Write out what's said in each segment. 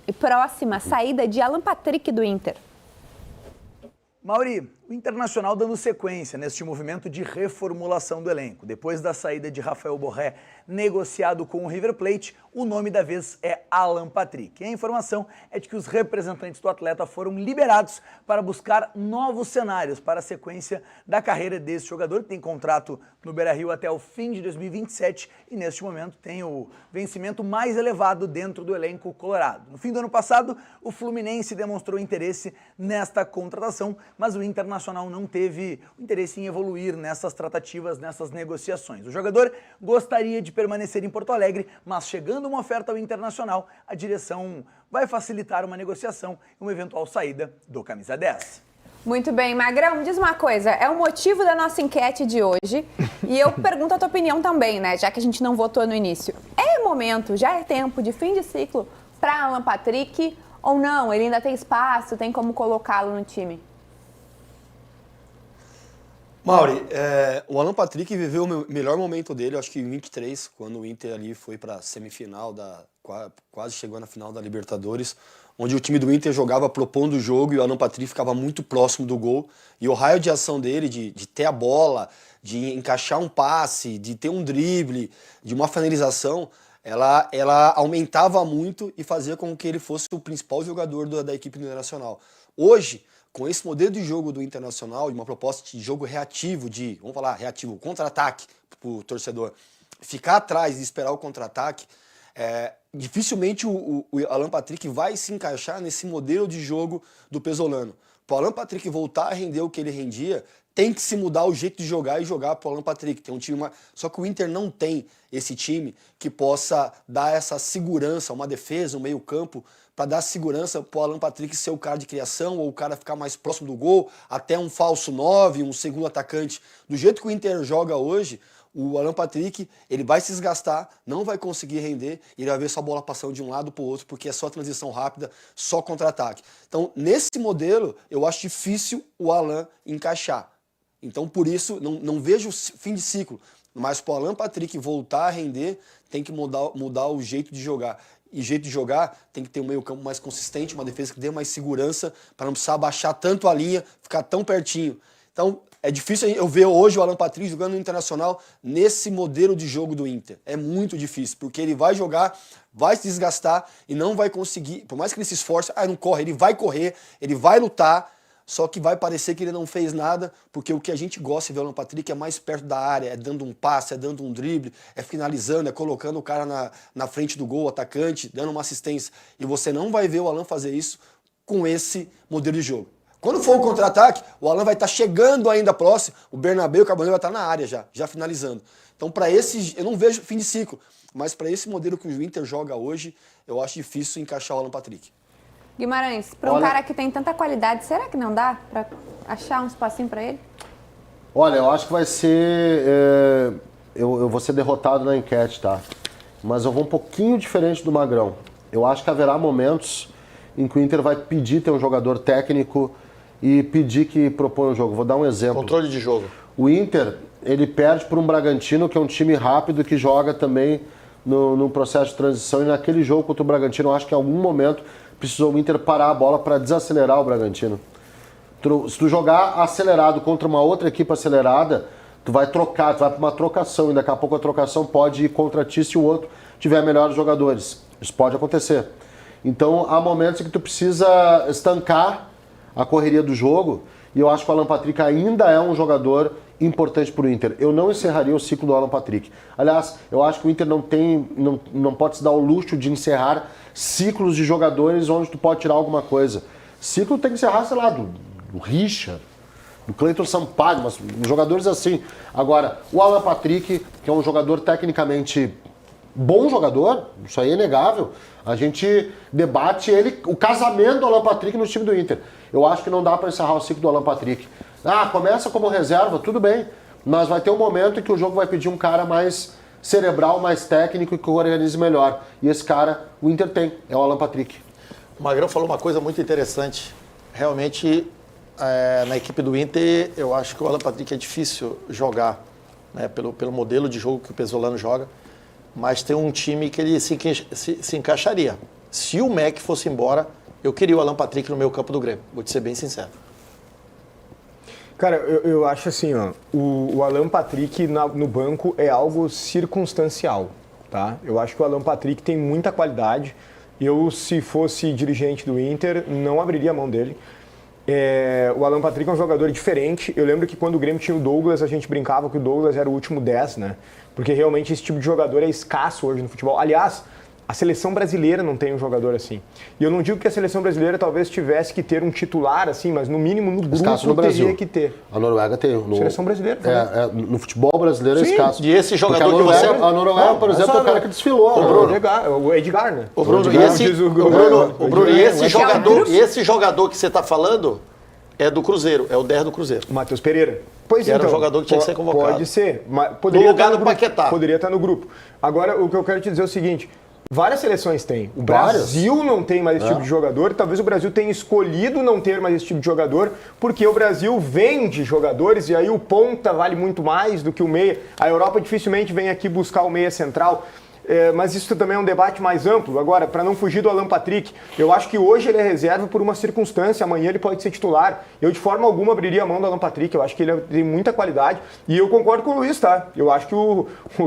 E próxima, saída de Alan Patrick do Inter. Mauri, o Internacional dando sequência neste movimento de reformulação do elenco. Depois da saída de Rafael Borré, negociado com o River Plate, o nome da vez é Alan Patrick. E a informação é de que os representantes do atleta foram liberados para buscar novos cenários para a sequência da carreira desse jogador, que tem contrato no Beira-Rio até o fim de 2027 e neste momento tem o vencimento mais elevado dentro do elenco colorado. No fim do ano passado, o Fluminense demonstrou interesse nesta contratação, mas o Internacional não teve interesse em evoluir nessas tratativas, nessas negociações. O jogador gostaria de permanecer em Porto Alegre, mas chegando uma oferta ao Internacional, a direção vai facilitar uma negociação e uma eventual saída do camisa 10. Muito bem, Magrão, diz uma coisa, é o motivo da nossa enquete de hoje e eu pergunto a tua opinião também, né, já que a gente não votou no início. É momento, já é tempo de fim de ciclo para Alan Patrick ou não? Ele ainda tem espaço, tem como colocá-lo no time? Mauri, o Alan Patrick viveu o melhor momento dele, acho que em 23, quando o Inter ali foi para a semifinal, quase chegou na final da Libertadores, onde o time do Inter jogava propondo o jogo e o Alan Patrick ficava muito próximo do gol. E o raio de ação dele, de ter a bola, de encaixar um passe, de ter um drible, de uma finalização, ela aumentava muito e fazia com que ele fosse o principal jogador da equipe internacional. Hoje, com esse modelo de jogo do Internacional, de uma proposta de jogo reativo, vamos falar, reativo, contra-ataque para o torcedor, ficar atrás e esperar o contra-ataque, dificilmente o Alan Patrick vai se encaixar nesse modelo de jogo do Pesolano. Para o Alan Patrick voltar a render o que ele rendia, tem que se mudar o jeito de jogar e jogar para o Alan Patrick. Tem um time Só que o Inter não tem esse time que possa dar essa segurança, uma defesa, um meio campo, para dar segurança para o Alan Patrick ser o cara de criação ou o cara ficar mais próximo do gol, até um falso 9, um segundo atacante. Do jeito que o Inter joga hoje, o Alan Patrick, ele vai se desgastar, não vai conseguir render, e ele vai ver sua bola passando de um lado para o outro, porque é só transição rápida, só contra-ataque. Então, nesse modelo, eu acho difícil o Alan encaixar. Então, por isso, não vejo fim de ciclo. Mas para o Alan Patrick voltar a render, tem que mudar o jeito de jogar. E jeito de jogar tem que ter um meio campo mais consistente, uma defesa que dê mais segurança, para não precisar baixar tanto a linha, ficar tão pertinho. Então, é difícil eu ver hoje o Alan Patrick jogando no Internacional nesse modelo de jogo do Inter. É muito difícil, porque ele vai jogar, vai se desgastar e não vai conseguir, por mais que ele se esforce, não corre, ele vai correr, ele vai lutar, só que vai parecer que ele não fez nada, porque o que a gente gosta de ver o Alan Patrick é mais perto da área, é dando um passe, é dando um drible, é finalizando, é colocando o cara na frente do gol, o atacante, dando uma assistência. E você não vai ver o Alan fazer isso com esse modelo de jogo. Quando for o contra-ataque, o Alan vai estar chegando ainda próximo, o Bernabéu e o Cabanheiro vai estar na área já finalizando. Então, eu não vejo fim de ciclo, mas para esse modelo que o Inter joga hoje, eu acho difícil encaixar o Alan Patrick. Guimarães, para um cara que tem tanta qualidade, será que não dá para achar um espacinho para ele? Olha, eu acho que vai ser... eu vou ser derrotado na enquete, tá? Mas eu vou um pouquinho diferente do Magrão. Eu acho que haverá momentos em que o Inter vai pedir ter um jogador técnico e pedir que proponha um jogo. Vou dar um exemplo. Controle de jogo. O Inter, ele perde para um Bragantino, que é um time rápido, que joga também no processo de transição. E naquele jogo contra o Bragantino, eu acho que em algum momento precisou o Inter parar a bola para desacelerar o Bragantino. Se tu jogar acelerado contra uma outra equipe acelerada, tu vai trocar, tu vai para uma trocação, e daqui a pouco a trocação pode ir contra ti se o outro tiver melhores jogadores. Isso pode acontecer. Então, há momentos em que tu precisa estancar a correria do jogo, e eu acho que o Alan Patrick ainda é um jogador importante para o Inter. Eu não encerraria o ciclo do Alan Patrick. Aliás, eu acho que o Inter não pode se dar o luxo de encerrar ciclos de jogadores onde tu pode tirar alguma coisa. Ciclo tem que encerrar, sei lá, do Richard, do Cleiton Sampaio, mas jogadores assim. Agora, o Alan Patrick, que é um jogador tecnicamente bom jogador, isso aí é inegável. A gente debate o casamento do Alan Patrick no time do Inter. Eu acho que não dá para encerrar o ciclo do Alan Patrick. Começa como reserva, tudo bem, mas vai ter um momento em que o jogo vai pedir um cara mais cerebral, mais técnico e que organize melhor. E esse cara, o Inter tem, é o Alan Patrick. O Magrão falou uma coisa muito interessante. Realmente, na equipe do Inter, eu acho que o Alan Patrick é difícil jogar, né, pelo modelo de jogo que o Pesolano joga, mas tem um time que ele se encaixaria. Se o Mac fosse embora, eu queria o Alan Patrick no meio campo do Grêmio. Vou te ser bem sincero. Cara, eu acho assim, ó, o Alan Patrick no banco é algo circunstancial, tá? Eu acho que o Alan Patrick tem muita qualidade. Eu, se fosse dirigente do Inter, não abriria a mão dele. O Alan Patrick é um jogador diferente. Eu lembro que quando o Grêmio tinha o Douglas, a gente brincava que o Douglas era o último 10, né? Porque realmente esse tipo de jogador é escasso hoje no futebol. Aliás, a seleção brasileira não tem um jogador assim. E eu não digo que a seleção brasileira talvez tivesse que ter um titular assim, mas no mínimo no grupo Escasso no Brasil. teria que ter. A Noruega tem. Seleção brasileira. No futebol brasileiro é Sim. escasso. E esse jogador porque que você... A Noruega, por exemplo, é o cara que desfilou. O Edgar, né? O Bruno, Edgar, e diz o Bruno, e Edgar. esse jogador que você está falando é do Cruzeiro, é o 10 do Cruzeiro. O Matheus Pereira. Pois Que era um jogador que tinha que ser convocado. Pode ser. Mas No lugar do grupo, Paquetá. Poderia estar no grupo. Agora, o que eu quero te dizer é o seguinte. Várias seleções têm. O Brasil não tem mais esse tipo de jogador. Talvez o Brasil tenha escolhido não ter mais esse tipo de jogador, porque o Brasil vende jogadores e aí o ponta vale muito mais do que o meia. A Europa dificilmente vem aqui buscar o meia central. Mas isso também é um debate mais amplo. Agora, para não fugir do Alan Patrick, eu acho que hoje ele é reserva por uma circunstância, amanhã ele pode ser titular. Eu, de forma alguma, abriria a mão do Alan Patrick. Eu acho que ele tem muita qualidade. E eu concordo com o Luiz, tá? Eu acho que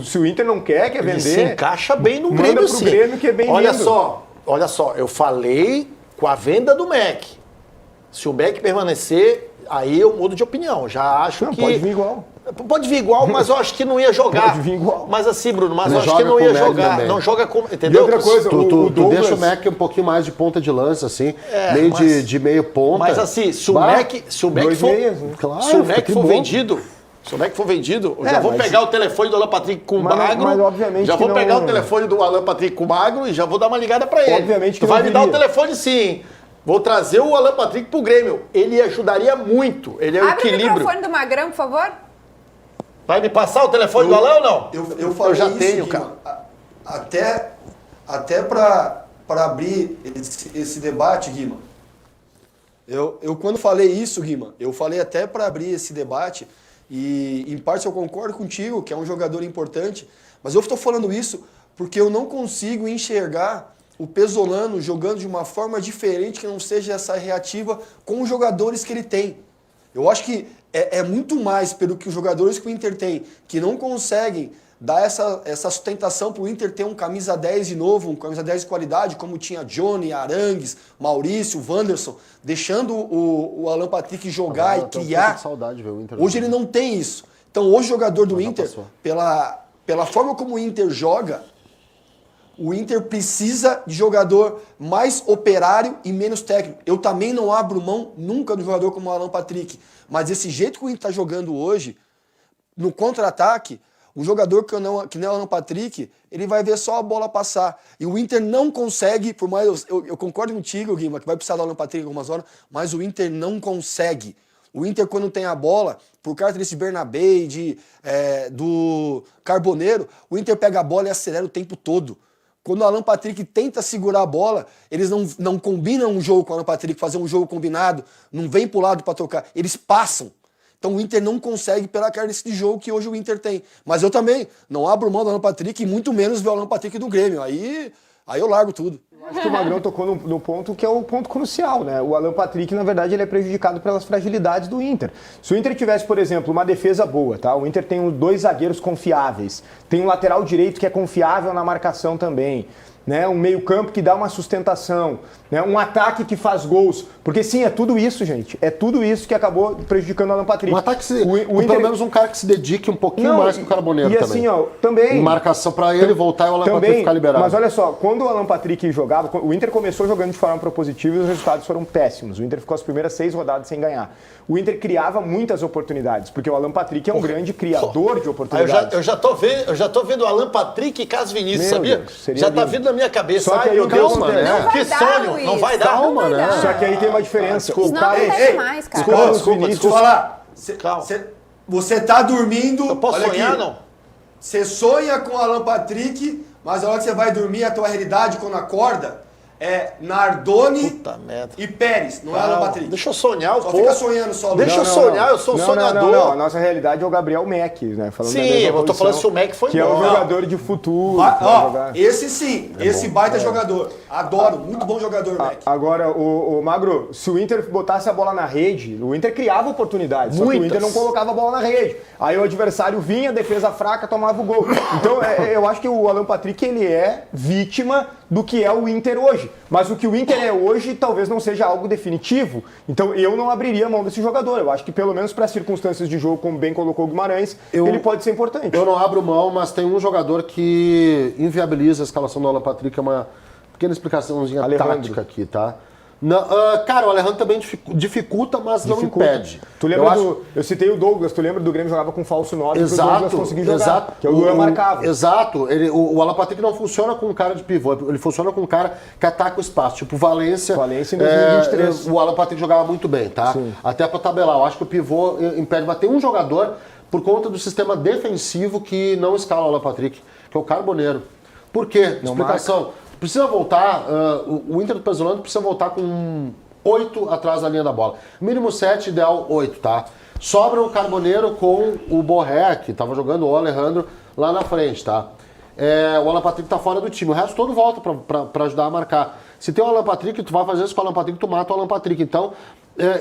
se o Inter não quer vender... Ele se encaixa bem no manda Grêmio, pro sim. Grêmio, que é bem-vindo. Olha só, eu falei com a venda do Mac. Se o Mac permanecer, aí eu mudo de opinião. Já acho que... Pode vir igual. Pode vir igual, mas eu acho que não ia jogar. Pode vir igual. Mas assim, Bruno, mas Ele eu acho que joga não com ia o Mac jogar. também. Não joga com... Entendeu? E outra coisa, Tu o Douglas... deixa o Mac um pouquinho mais de ponta de lança, assim, meio mas- de meio ponta. Mas assim, se o Bah, Mac dois for... meias, né? Claro, se o Mac que for bom. vendido... Se o Mac for vendido, eu já vou mas- pegar o telefone do Alan Patrick com o Mas- Magro. mas obviamente já que vou não- pegar o telefone do Alan Patrick com o Magro e já vou dar uma ligada pra ele. Obviamente que Tu vai não me dar o viria. telefone sim, hein? Vou trazer o Alan Patrick pro Grêmio. Ele ajudaria muito. Ele é o Abre o equilíbrio. microfone do Magrão, por favor. Vai me passar o telefone do Alan ou não? Eu falei já isso, tenho, Guima, cara. Até para abrir esse debate, Guima. Eu quando falei isso, Guima, eu falei até para abrir esse debate e em parte eu concordo contigo, que é um jogador importante, mas eu estou falando isso porque eu não consigo enxergar o Pesolano jogando de uma forma diferente que não seja essa reativa com os jogadores que ele tem. Eu acho que é muito mais pelo que os jogadores que o Inter tem, que não conseguem dar essa sustentação para o Inter ter um camisa 10 de novo, um camisa 10 de qualidade, como tinha Johnny, Arangues, Maurício, Wanderson, deixando o Alan Patrick jogar Eu e tenho um pouco criar. de saudade de ver o Inter. Hoje ele não tem isso. Então hoje o jogador do Já Inter, passou. pela forma como o Inter joga, o Inter precisa de jogador mais operário e menos técnico. Eu também não abro mão nunca do jogador como o Alan Patrick. Mas esse jeito que o Inter está jogando hoje, no contra-ataque, o jogador que não é o Alan Patrick, ele vai ver só a bola passar. E o Inter não consegue, por mais eu concordo contigo, Guima, que vai precisar do Alan Patrick algumas horas, mas o Inter não consegue. O Inter, quando tem a bola, por causa desse Bernabé, do Carboneiro, o Inter pega a bola e acelera o tempo todo. Quando o Alan Patrick tenta segurar a bola, eles não combinam um jogo com o Alan Patrick, fazer um jogo combinado, não vem pro lado para tocar, eles passam. Então o Inter não consegue pela carência de jogo que hoje o Inter tem. Mas eu também não abro mão do Alan Patrick e muito menos ver o Alan Patrick do Grêmio. Aí eu largo tudo. Acho que o Magrão tocou no ponto que é o ponto crucial, né? O Alan Patrick, na verdade, ele é prejudicado pelas fragilidades do Inter. Se o Inter tivesse, por exemplo, uma defesa boa, tá? O Inter tem 2 zagueiros confiáveis, tem um lateral direito que é confiável na marcação também, né? Um meio-campo que dá uma sustentação, né? Um ataque que faz gols. Porque sim, é tudo isso, gente. É tudo isso que acabou prejudicando o Alan Patrick. Um ataque o Inter... pelo menos um cara que se dedique um pouquinho mais que o Carboneiro e também. assim, ó, também... Em marcação para ele voltar e o Alan Patrick ficar liberado. Mas olha só, quando o Alan Patrick jogava, o Inter começou jogando de forma propositiva e os resultados foram péssimos. O Inter ficou as primeiras 6 rodadas sem ganhar. O Inter criava muitas oportunidades, porque o Alan Patrick é um grande criador de oportunidades. Eu já tô vendo o Alan Patrick e Caso Vinícius, Meu sabia? Deus, seria já tá lindo. vindo na minha cabeça. Só que Ai, aí meu o que Deus, acontece? Não vai que dar, sonho. Luiz. Não vai dar. Calma, né? Só que aí tem uma diferença. Desculpa. O Não Carlos, acontece mais, cara. Desculpa. Deixa eu falar. Calma. Você tá dormindo. Eu posso olha sonhar, aqui, não? Você sonha com o Alan Patrick, mas a hora que você vai dormir, a tua realidade, quando acorda, é Nardoni Puta merda. e Pérez, não é Alan Calma. Patrick. Deixa eu sonhar um Só pouco. fica sonhando só. Deixa eu sonhar, eu sou um sonhador. Não, a nossa realidade é o Gabriel Mac, né? Falando Sim, da mesma eu tô posição, falando se o Mac foi que é um embora. jogador de futuro. Vai, que vai ó, jogar. esse sim, esse baita jogador. Adoro, muito bom jogador, Mac. Agora, o Magro, se o Inter botasse a bola na rede, o Inter criava oportunidades, só que o Inter não colocava a bola na rede. Aí o adversário vinha, defesa fraca, tomava o gol. Então, eu acho que o Alan Patrick, ele é vítima do que é o Inter hoje. Mas o que o Inter é hoje talvez não seja algo definitivo. Então, eu não abriria a mão desse jogador. Eu acho que, pelo menos para as circunstâncias de jogo, como bem colocou o Guimarães, ele pode ser importante. Eu não abro mão, mas tem um jogador que inviabiliza a escalação do Alan Patrick, é uma pequena explicaçãozinha tática aqui, tá? Não, cara, o Alejandro também dificulta, mas não impede. Tu lembra eu citei o Douglas, tu lembra do Grêmio jogava com falso 9 que o Douglas conseguiu jogar, exato. Que o Luan marcava. Exato, o Alan Patrick não funciona com um cara de pivô, ele funciona com um cara que ataca o espaço, tipo Valência em 2023. O Alan Patrick jogava muito bem, tá? Sim. Até pra tabelar, eu acho que o pivô impede, mas tem um jogador, por conta do sistema defensivo, que não escala o Alan Patrick, que é o Carboneiro. Por quê? Explicação. Precisa voltar, o Inter do Pesolano precisa voltar com 8 atrás da linha da bola. Mínimo 7, ideal 8, tá? Sobra o Carboneiro com o Borré, que estava jogando o Alejandro lá na frente, tá? O Alan Patrick tá fora do time, o resto todo volta para ajudar a marcar. Se tem o Alan Patrick, tu vai fazer isso com o Alan Patrick, tu mata o Alan Patrick. Então,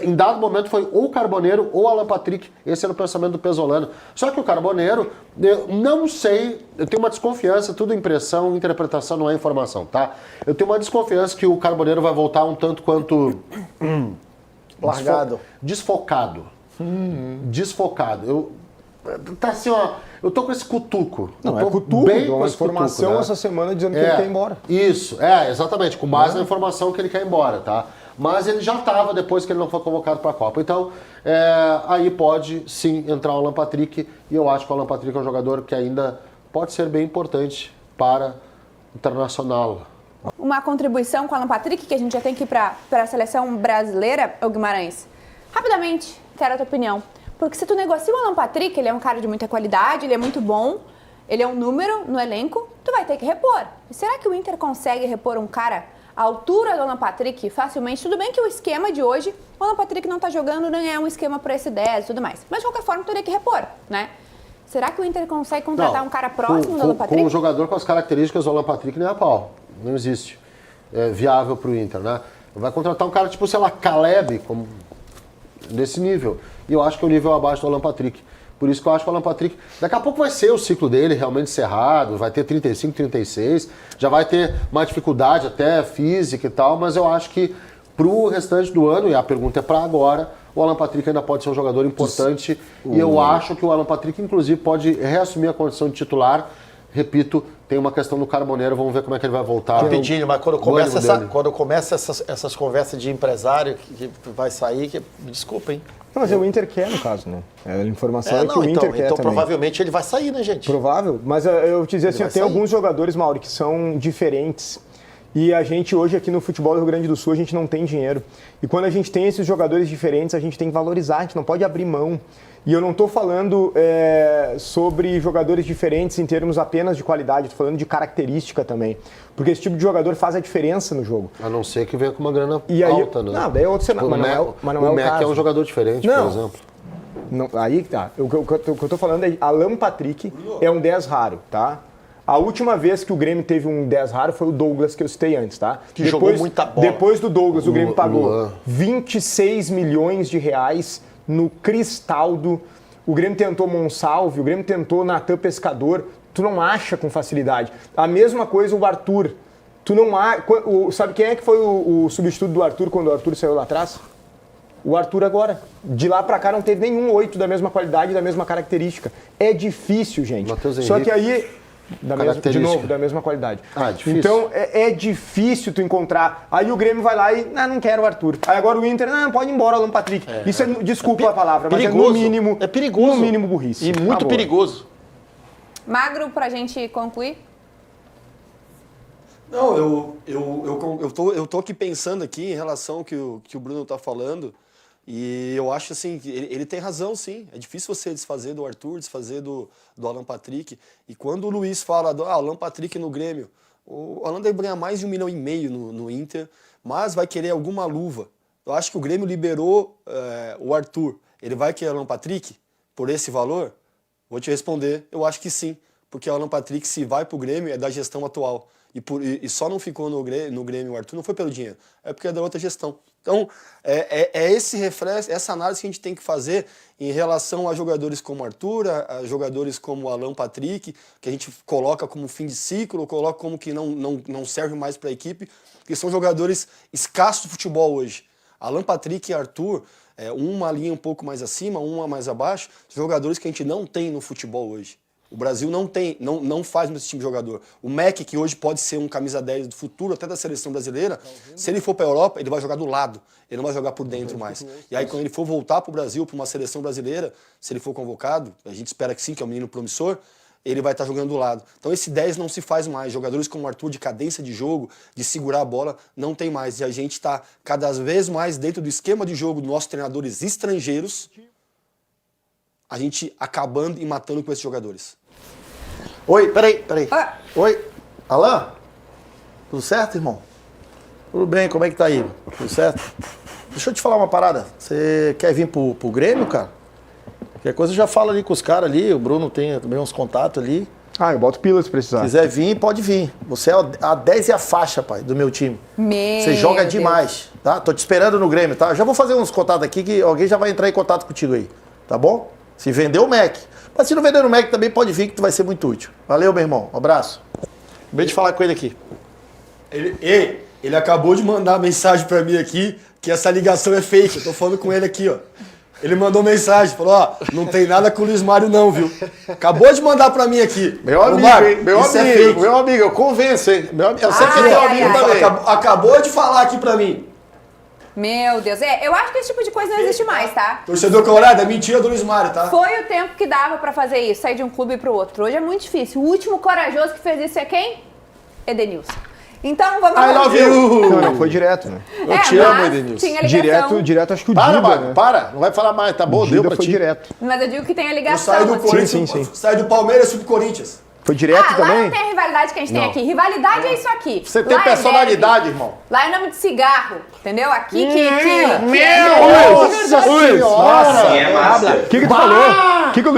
em dado momento foi ou o Carboneiro ou o Alan Patrick, esse era o pensamento do Pesolano. Só que o Carboneiro, eu não sei, eu tenho uma desconfiança, tudo impressão, interpretação, não é informação, tá? Eu tenho uma desconfiança que o Carboneiro vai voltar um tanto quanto... Largado. Desfocado. Desfocado. Tá assim, ó, eu tô com esse cutuco. Não, eu tô cutuco, bem deu com uma esse informação cutuco, né? essa semana dizendo que ele quer ir embora. Isso, exatamente, com base na informação que ele quer ir embora, tá? Mas ele já estava depois que ele não foi convocado para a Copa. Então, aí pode sim entrar o Alan Patrick, e eu acho que o Alan Patrick é um jogador que ainda pode ser bem importante para o Internacional. Uma contribuição com o Alan Patrick, que a gente já tem que ir para a seleção brasileira, o Guimarães. Rapidamente, quero a tua opinião. Porque se tu negocia o Alan Patrick, ele é um cara de muita qualidade, ele é muito bom, ele é um número no elenco, tu vai ter que repor. E será que o Inter consegue repor um cara à altura do Alan Patrick facilmente? Tudo bem que o esquema de hoje, o Alan Patrick não tá jogando, nem é um esquema para esse 10 e tudo mais. Mas de qualquer forma, tu teria que repor, né? Será que o Inter consegue contratar um cara próximo do Alan Patrick? Com um jogador com as características do Alan Patrick, nem a pau. Não existe. É viável pro Inter, né? Vai contratar um cara tipo, sei lá, Caleb, como desse nível. E eu acho que é o nível abaixo do Alan Patrick. Por isso que eu acho que o Alan Patrick, daqui a pouco vai ser o ciclo dele realmente encerrado, vai ter 35, 36, já vai ter uma dificuldade até física e tal, mas eu acho que pro restante do ano, e a pergunta é para agora, o Alan Patrick ainda pode ser um jogador importante e eu acho que o Alan Patrick, inclusive, pode reassumir a condição de titular. Repito, tem uma questão do Carboneiro, vamos ver como é que ele vai voltar. Rapidinho, mas quando começa essas conversas de empresário que vai sair, desculpa, hein? Não, mas o Inter quer, no caso, né? A informação é que o Inter quer então também. Provavelmente ele vai sair, né, gente? Provável, mas eu te dizer assim, tem alguns jogadores, Mauro, que são diferentes. E a gente hoje aqui no futebol do Rio Grande do Sul, a gente não tem dinheiro. E quando a gente tem esses jogadores diferentes, a gente tem que valorizar, a gente não pode abrir mão. E eu não estou falando sobre jogadores diferentes em termos apenas de qualidade, estou falando de característica também. Porque esse tipo de jogador faz a diferença no jogo. A não ser que venha com uma grana aí, alta, né? Não, daí é outro cenário. Mas não é o Mac caso. é um jogador diferente, por exemplo. Não, aí tá. O que eu estou falando é Alan Patrick é um 10 raro, tá? A última vez que o Grêmio teve um 10 raro foi o Douglas, que eu citei antes, tá? Que jogou muita bola. Depois do Douglas, o Grêmio pagou 26 milhões de reais no Cristaldo. O Grêmio tentou Monsalve, o Grêmio tentou Natan Pescador. Tu não acha com facilidade. A mesma coisa o Arthur. Tu não sabe quem é que foi o substituto do Arthur quando o Arthur saiu lá atrás? O Arthur agora. De lá pra cá não teve nenhum 8 da mesma qualidade, da mesma característica. É difícil, gente. Só que aí... de novo, da mesma qualidade. Difícil. Então, é difícil tu encontrar. Aí o Grêmio vai lá e, não quero o Arthur. Aí agora o Inter, pode ir embora, Alan Patrick. Isso é, desculpa a palavra, perigoso. Mas é no mínimo... É perigoso. No mínimo burrice. E muito perigoso. Magro, pra gente concluir? Não, eu tô aqui pensando aqui em relação ao que o Bruno tá falando, e eu acho assim, que ele tem razão, sim. É difícil você desfazer do Arthur, desfazer do Alan Patrick. E quando o Luiz fala do Alan Patrick no Grêmio, o Alan deve ganhar mais de 1,5 milhão no Inter, mas vai querer alguma luva. Eu acho que o Grêmio liberou o Arthur. Ele vai querer o Alan Patrick por esse valor? Vou te responder, eu acho que sim. Porque o Alan Patrick, se vai pro Grêmio, é da gestão atual. e só não ficou no Grêmio o Arthur, não foi pelo dinheiro, é porque é da outra gestão. Então, é esse reflexo, essa análise que a gente tem que fazer em relação a jogadores como Arthur, a jogadores como Alan Patrick, que a gente coloca como fim de ciclo, coloca como que não serve mais para a equipe, que são jogadores escassos do futebol hoje. Alan Patrick e Arthur, uma linha um pouco mais acima, uma mais abaixo, jogadores que a gente não tem no futebol hoje. O Brasil não faz esse time de jogador. O Mac, que hoje pode ser um camisa 10 do futuro, até da seleção brasileira, se ele for para a Europa, ele vai jogar do lado, ele não vai jogar por dentro mais. E aí, quando ele for voltar para o Brasil, para uma seleção brasileira, se ele for convocado, a gente espera que sim, que é um menino promissor, ele vai estar jogando do lado. Então esse 10 não se faz mais. Jogadores como o Arthur, de cadência de jogo, de segurar a bola, não tem mais. E a gente está cada vez mais dentro do esquema de jogo dos nossos treinadores estrangeiros, a gente acabando e matando com esses jogadores. Oi, peraí. Ah. Oi, Alan? Tudo certo, irmão? Tudo bem, como é que tá aí? Tudo certo? Deixa eu te falar uma parada. Você quer vir pro Grêmio, cara? Qualquer coisa já fala ali com os caras ali, o Bruno tem também uns contatos ali. Ah, eu boto pila se precisar. Se quiser vir, pode vir. Você é a 10 e a faixa, pai, do meu time. Você joga demais, tá? Tô te esperando no Grêmio, tá? Eu já vou fazer uns contatos aqui que alguém já vai entrar em contato contigo aí, tá bom? Se vender o Mac. Mas se não vender o Mac também pode vir que tu vai ser muito útil. Valeu, meu irmão. Um abraço. Acabei de falar com ele aqui. Ele acabou de mandar mensagem pra mim aqui que essa ligação é fake. Eu tô falando com ele aqui, ó. Ele mandou mensagem, falou, ó, não tem nada com o Luiz Mário não, viu? Acabou de mandar pra mim aqui. Meu amigo, Mário, hein? Meu amigo, eu convenço, hein? Eu sei que é teu amigo também. Acabou de falar aqui pra mim. Meu Deus, eu acho que esse tipo de coisa não existe mais, tá? Torcedor colorado, é mentira do Luiz Mário, tá? Foi o tempo que dava pra fazer isso, sair de um clube pro outro. Hoje é muito difícil. O último corajoso que fez isso é quem? Edenilson. Então, vamos lá. I love you! Não, foi direto, né? Eu te amo, Edenilson. Tinha ligação. Direto, acho que o Dida, Para, né? para. Não vai falar mais, tá bom? O Deu Dida pra foi ti. direto. Mas eu digo que tem a Eu ligação. saí do assim. Corinthians, sim. saí do Palmeiras e fui pro Corinthians. Foi direto Lá também? não tem a rivalidade que a gente tem aqui. Rivalidade é isso aqui. Você tem Lá é personalidade, derby. irmão. Lá é nome de cigarro, entendeu? Aqui Nossa O que tu falou?